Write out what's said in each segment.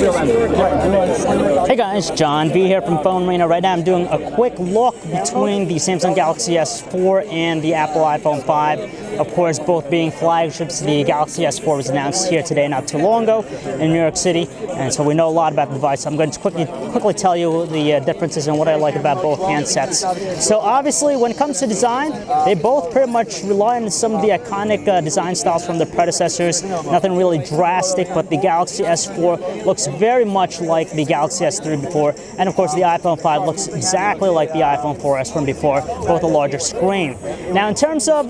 Hey guys, John V here from Phone Arena. Right now I'm doing a quick look between the Samsung Galaxy S4 and the Apple iPhone 5. Of course, both being flagships. The Galaxy S4 was announced here today not too long ago in New York City, and so we know a lot about the device. I'm going to quickly tell you the differences and what I like about both handsets. So obviously, when it comes to design, they both pretty much rely on some of the iconic design styles from their predecessors. Nothing really drastic, but the Galaxy S4 looks very much like the Galaxy S3 before, and of course the iPhone 5 looks exactly like the iPhone 4S from before, both a larger screen. Now in terms of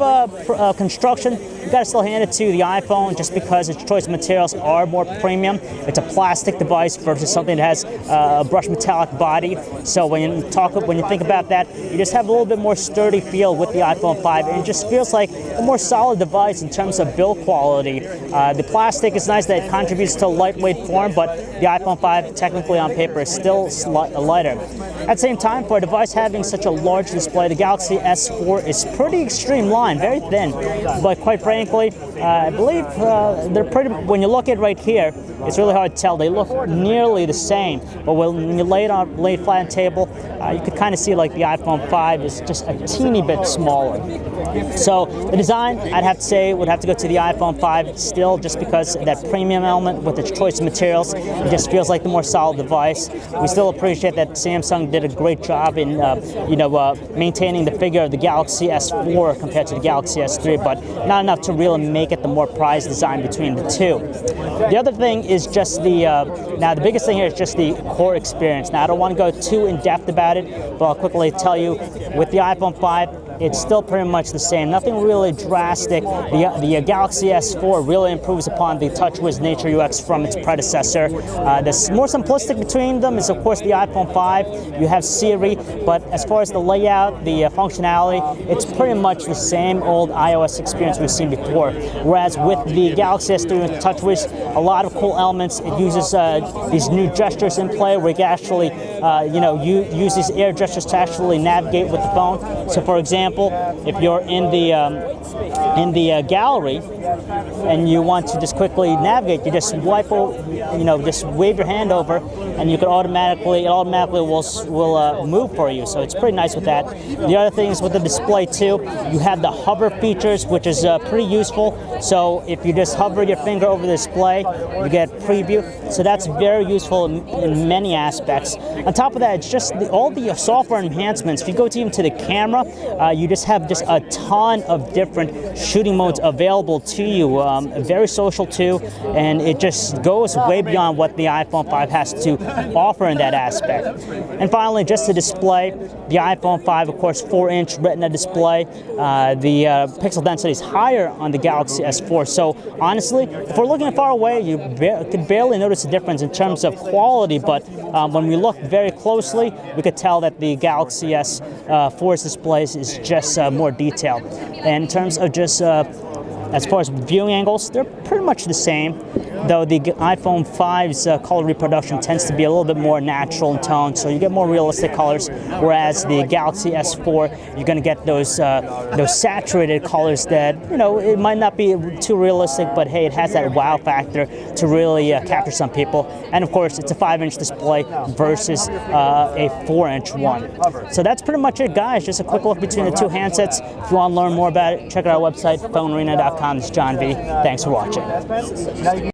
construction, you got to still hand it to the iPhone just because its choice of materials are more premium. It's a plastic device versus something that has a brushed metallic body. So when you think about that, you just have a little bit more sturdy feel with the iPhone 5, and it just feels like a more solid device in terms of build quality. The plastic is nice that it contributes to a lightweight form, but the iPhone 5 technically on paper is still lighter. At the same time, for a device having such a large display, the Galaxy S4 is pretty streamlined, very thin, but quite frankly, I believe they're pretty, when you look at it right here, it's really hard to tell. They look nearly the same, but when you lay it flat on the table, you could kind of see like the iPhone 5 is just a teeny bit smaller. So the design, I'd have to say, would have to go to the iPhone 5 still, just because of that premium element with its choice of materials. It just feels like the more solid device. We still appreciate that Samsung did a great job in maintaining the figure of the Galaxy S4 compared to the Galaxy S3, but not enough to really make it the more prized design between the two. The other thing is just now the biggest thing here is just the core experience. Now I don't want to go too in depth about it, but I'll quickly tell you, with the iPhone 5, it's still pretty much the same. Nothing really drastic. The Galaxy S4 really improves upon the TouchWiz Nature UX from its predecessor. The more simplistic between them is, of course, the iPhone 5. You have Siri, but as far as the layout, the functionality, it's pretty much the same old iOS experience we've seen before. Whereas with the Galaxy S3 and TouchWiz, a lot of cool elements. It uses these new gestures in play where you can actually, use these air gestures to actually navigate with the phone. So, for example, if you're in the gallery and you want to just quickly navigate, you just just wave your hand over, and you can automatically will move for you. So it's pretty nice with that. The other thing is with the display too, you have the hover features, which is pretty useful. So if you just hover your finger over the display, you get preview. So that's very useful in many aspects. On top of that, it's just all the software enhancements. If you go even to the camera, you just have a ton of different shooting modes available to you. Very social too, and it just goes way beyond what the iPhone 5 has to offer in that aspect. And finally, just the display. The iPhone 5, of course, 4-inch Retina display. The pixel density is higher on the Galaxy S4. So honestly, if we're looking far away, you could barely notice a difference in terms of quality, but when we look very closely, we could tell that the Galaxy S4's displays is just more detailed. And in terms of just as far as viewing angles, they're pretty much the same, though the iPhone 5's color reproduction tends to be a little bit more natural in tone, so you get more realistic colors, whereas the Galaxy S4, you're going to get those saturated colors that, it might not be too realistic, but hey, it has that wow factor to really capture some people. And of course, it's a 5-inch display versus a 4-inch one. So that's pretty much it, guys. Just a quick look between the two handsets. If you want to learn more about it, check out our website, phonearena.com. This is John V. Thanks for watching.